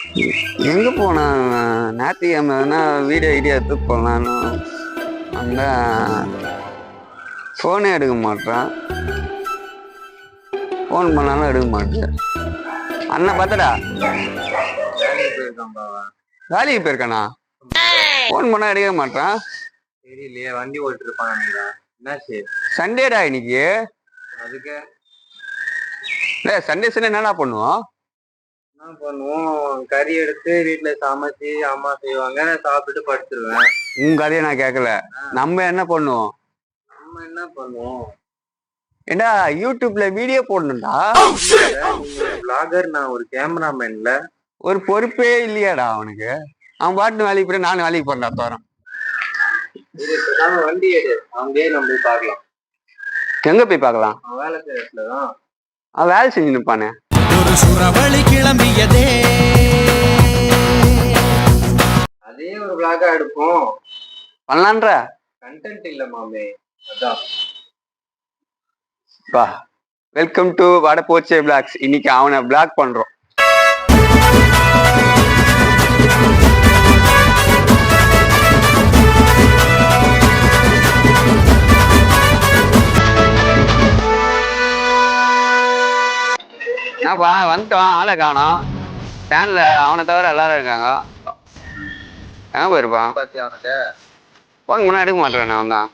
எங்க போனா ஞாயிற்றுக்கிழமை வீடியோ ஐடியா எடுத்து போகலான்னு அந்த ஃபோனே எடுக்க மாட்டான். ஃபோன் பண்ணாலும் எடுக்க மாட்டேன். அண்ணன் பார்த்தடா வேலைக்கு போயிருக்கானா? ஃபோன் பண்ணா எடுக்க மாட்டான். தெரியலையே, வண்டி ஓட்டு இருப்பான். என்னாச்சு? சண்டேடா இன்னைக்கு. அதுக்கு சண்டே சண்டே என்னடா பண்ணுவோம்? என்ன பண்ணுவோம்? கறி எடுத்து வீட்டுல சமைச்சு அம்மா செய்வாங்க, சாப்பிட்டு படுத்துருவேன். உங்க கதையை நான் கேட்கல. நம்ம என்ன பண்ணுவோம்? நம்ம என்ன பண்ணுவோம்? ஏண்டா யூடியூப்ல வீடியோ போடணும்டா. விளாகர், நான் ஒரு கேமராமேன்ல. ஒரு பொறுப்பே இல்லையாடா அவனுக்கு? அவன் பாட்டு வேலைக்கு போய் நானும் வேலைக்கு போறேன்டா தோறேன். வண்டி எடு, அங்கேயே நம்ம போய் பார்க்கலாம். எங்க போய் பார்க்கலாம்? வேலை செய்யற இடத்துலதான். அவன் வேலை செஞ்சு நிப்பானே. ஒரு சுறவழி கிளம்பியதே, அதே ஒரு விளாகா எடுப்போம். பண்ணலான்ற கண்டென்ட் இல்ல மாமே, அதான். வெல்கம் டு வட போச்சே பிளாக்ஸ். இன்னைக்கு அவனை பிளாக் பண்றோம். வந்துட்டோம், ஆளை காணோம். ஸ்டாண்ட்ல அவனை தவிர எல்லாரும் இருக்காங்க. எங்க போயிருப்பான்? போன் முன்னா எடுக்க மாட்டேன். அவன் தான்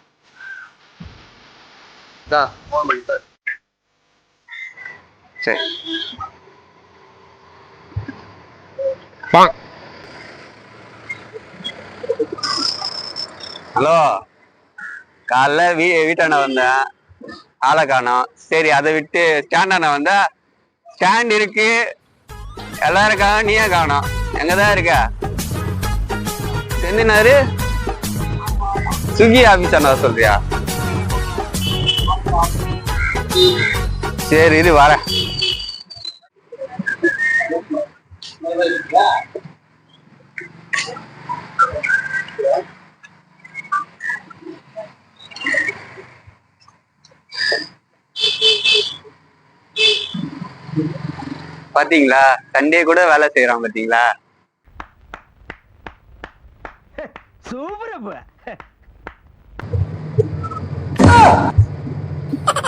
சரி. ஹலோ, காலைல வீட்டாண்ட வந்தேன், ஆளை காணோம். சரி, அதை விட்டு ஸ்டாண்டான வந்தா ஸ்டாண்ட் இருக்கு, எல்லாரும் இருக்காங்க, நீயே காணோம். எங்கதான் இருக்க? செந்தினாரு ஸ்விக்கி ஆபீஸான சொல்றியா? சரி இது வர. பாத்தீங்களா, சண்டே கூட வேலை செய்யறான். பாத்தீங்களா?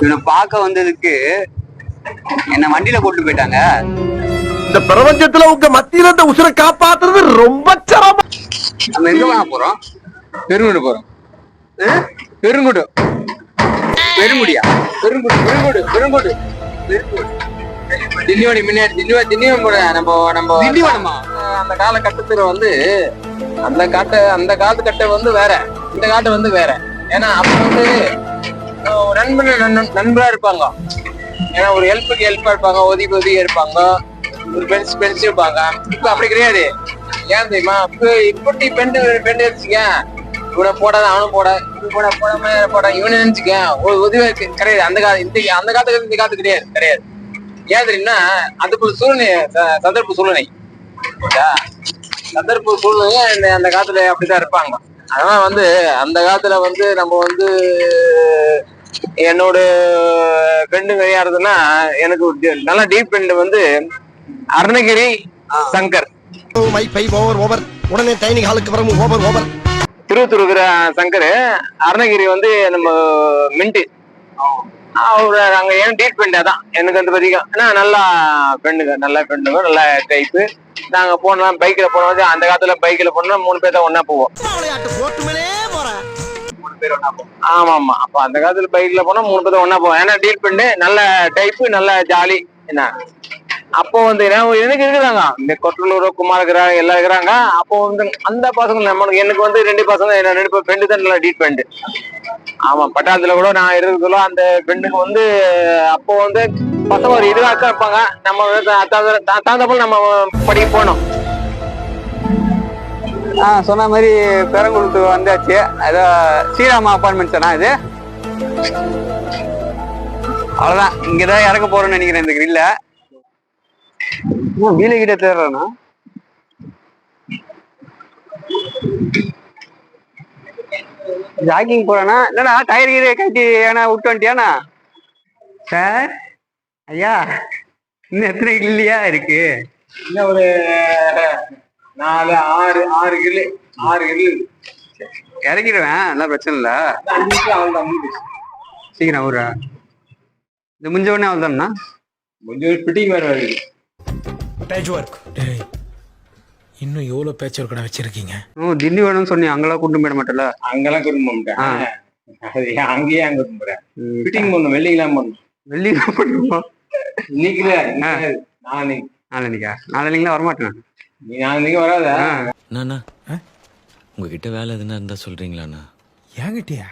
இவனை பார்க்க வந்ததுக்கு என்ன வண்டியில கூட்டு போயிட்டாங்க. இந்த பிரபஞ்சத்துல உங்க மத்தியில இந்த உசுரை காப்பாத்துறது ரொம்ப சிரமம். நம்ம எங்க வாங்க போறோம்? பெருங்குடு போறோம். பெருங்குடு பெருங்குடியா? பெருங்குடு பெருங்குடு பெருங்குடு பெருங்குடு திண்டிவனம் முன்னாடி திண்டிவனம் கூட நம்ம திண்டிவனமா? அந்த காலகட்டத்துல வந்து அந்த காலத்து கட்டை வந்து வேற, இந்த காட்டு வந்து வேற. ஏன்னா அப்ப வந்து நண்பரா இருப்பாங்க. ஏன்னா ஒரு ஹெல்ப்பா இருப்பாங்க, ஒதுக்கி இருப்பாங்க, ஒரு பென்ஸ் இருப்பாங்க. இப்ப அப்படி கிடையாது. ஏன் தெரியுமா? இப்படி பெண்டு வச்சுக்க, இவனை போடாத அவனும் போட, இது போட இவனை நினைச்சுக்க, ஒரு உதவி கிடையாது. அந்த காலத்துக்கு இந்த காலத்து கிடையாது. ஏன் தெரியும்னா அது ஒரு சூழ்நிலை, சந்தர்ப்ப சூழ்நிலை அந்த காலத்துல அப்படிதான் இருப்பாங்க. அதனால வந்து அந்த காலத்துல வந்து நம்ம வந்து என்னோட ஃப்ரெண்டுங்க யாருதுன்னா, எனக்கு நல்ல டீப் ஃப்ரெண்டு வந்து அருணகிரி சங்கர். உடனே டைனிங் ஹாலுக்கு வரணும். ஓவர் திருவத்தூர் சங்கர். அருணகிரி வந்து நம்ம மின்ட்டு. அவரு அங்க ஏன் டீட் ஃப்ரெண்ட். அதான் எனக்கு அந்த பதிகம் நல்லா ஃப்ரெண்டுங்க, நல்ல டைப்பு. நாங்க போனோம் பைக்ல போனோம். அந்த காலத்துல பைக்ல போனோம்னா 3 பேர் தான் ஒன்னா போவோம். ஆமா. அப்ப அந்த காலத்துல பைக்ல போனா 3 பேர் ஒன்னா போவோம். ஏன்னா டீட் ஃப்ரெண்டு, நல்ல டைப்பு, நல்ல ஜாலி. என்ன அப்போ வந்து எனக்கு இருக்கிறாங்க, இந்த கொட்டலூர் குமார் இருக்கிறாங்க, எல்லாம் இருக்கிறாங்க. அப்போ வந்து அந்த பசங்க எனக்கு வந்து 2 பசங்க, 2 ஃப்ரெண்டு தான் நல்லா டீட் ஃப்ரெண்டு. ஆமா, பட்டாளத்துல கூட நான் இருக்கிறதுல அந்த ஃப்ரெண்டுக்கு வந்து அப்போ வந்து பசங்க ஒரு இதுவாக்கா இருப்பாங்க. நம்ம தகுந்தப்போல நம்ம படிக்க போனோம். சொன்ன மாதிரி பெரங்குளத்து வந்தாச்சு. ஏதோ ஸ்ரீராமா அப்பார்ட்மெண்ட்ஸ் இது. அவ்வளவுதான், இங்கதான் இறக்க போறோம்னு நினைக்கிறேன். இந்த கிரில்ல வீல கிட்ட தேடுறானா? ஜாக்கிங் போறானா? இல்லடா டயர் கீரை கட்டி ஏன்னா விட்டு வந்துட்டியானா? சார் ஐயா, இன்னும் எத்தனை இல்லையா இருக்கு? இன்னும் ஒரு 4 6 6 கிலோ 6 கிலோ இறக்கிடுவேன், அதெல்லாம் பிரச்சனை இல்லை. 5 நிமிஷம் அவ்வளோதான் முடிஞ்சிச்சு. சீக்கிரம் ஊரா இது முடிஞ்ச உடனே அவ்வளோதான்ண்ணா. கொஞ்சம் ஃபிட்டிங் வேறு வருது. Patch work. டேய் இன்னும் எவ்வளோ பேட்ச் ஒர்க் வச்சிருக்கீங்க? தில்லி வேணும்னு சொன்னீங்க, அங்கெல்லாம் கூட்டு போயிட மாட்டல? அங்கெல்லாம் கூட்டு போக மாட்டேன். அது அங்கேயே அங்க கூட்டு போறேன். ஃபிட்டிங் பண்ணணும், வெள்ளிங்கெல்லாம் பண்ணணும். வெள்ளிலாம் பண்ணுவோம். இன்னைக்கு நாளைக்கு. நாளைக்கா? நாளைக்கெல்லாம் வரமாட்டேன். நீ நாளைக்கு வராத. அண்ணா உங்ககிட்ட வேலை எதுனா இருந்தா சொல்றீங்களாண்ணா? ஏங்கிட்டியா?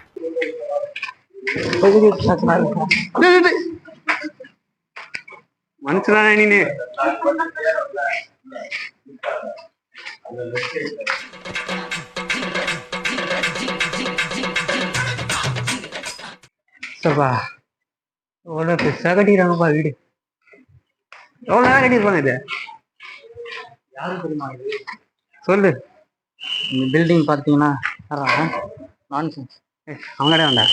மனுஷனா நீ? சபா உனக்கு கட்டிடுறாங்கப்பா வீடு. எவ்வளோ நேரம் கட்டிருப்பாங்க இது? யாரும் தெரியுமா இது? சொல்லு. இந்த பில்டிங் பார்த்தீங்கன்னா நான்சென்ஸ். அவங்கடே வந்தா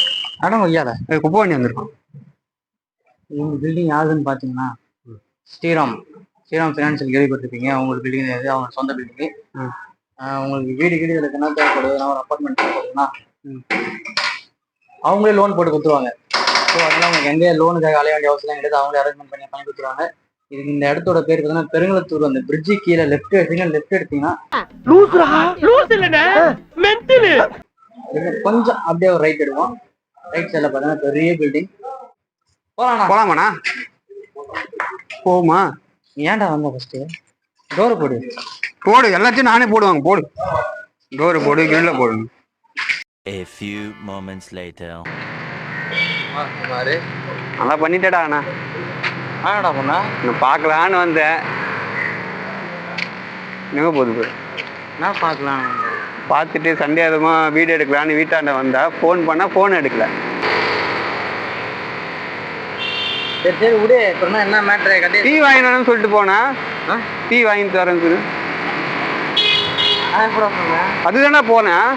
இடம் கொய்யால குப்பை வண்டி வந்திருக்கோம். இந்த பில்டிங் யாருன்னு பார்த்தீங்கன்னா ஸ்ரீராம் ஃபினான்சியல் கேள்விப்பட்டிருப்பீங்க. அவங்களுக்கு பில்டிங் இது அவங்க சொந்த பில்டிங்கு. உங்களுக்கு வீடு இதில் இருக்குன்னா தேவைப்படுதுன்னா ஒரு அப்பார்ட்மெண்ட் தேவைப்படுதுன்னா அவங்களே லோன் போட்டு கொடுத்துருவாங்க. ஸோ அதனால உங்களுக்கு எங்கே லோனுக்காக அலைய வேண்டிய அவசியம் கிடையாது. அவங்களே அரேஞ்ச்மெண்ட் பண்ணி கொடுத்துருவாங்க. இதுக்கு இந்த இடத்தோட பேர் பார்த்தீங்கன்னா பெருங்குளத்தூர். அந்த பிரிட்ஜு கீழே லெஃப்ட் எடுத்தீங்கன்னா கொஞ்சம் அப்படியே ஒரு ரைட் எடுவோம். ரைட் சைடில் பார்த்தீங்கன்னா பெரிய பில்டிங். போலாமாண்ணா? போமா? ஏன்டா வந்த ஃபர்ஸ்ட் டோரை போடு. எல்லாத்தையும் நானே போடுவாங்க. போடு, டோரு போடு, கிரில்ல போடணும். A few moments later. நல்லா பண்ணிட்டேடா அண்ணா. ஆடா பொண்ணா நான் பார்க்கலான்னு வந்தேன். எங்க போகுது? நான் பார்க்கலாம். பார்த்துட்டு சண்டே அதுமா வீடியோ எடுக்கலான்னு வீட்டாண்ட வந்தா ஃபோன் பண்ணா ஃபோன் எடுக்கல. சரி சரி விடு. அப்புறமா என்ன மேட்ரு கட்டி டீ வாங்கினு சொல்லிட்டு போனா டீ வாங்கி தரேன்னு சொல்லு. அதுதானே போனேன்.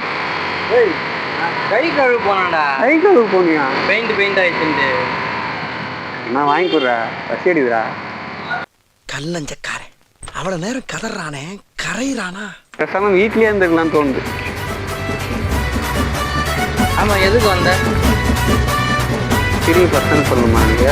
கை கழுவு போனான்டா. கை கழுவு போனியா? பெயிண்ட் ஆயிடுச்சுட்டு நான் வாங்கி கொடுறேன். பசி அடிக்குதுடா. கல்லஞ்சக்காரன் அவ்வளவு நேரம் கதறானே கரையிறானா? பேசாம வீட்லயே இருந்துக்கலாம்னு தோணுது. ஆமா எதுக்கு வந்த? சிறிய பசங்க சொல்லுமா நீங்க?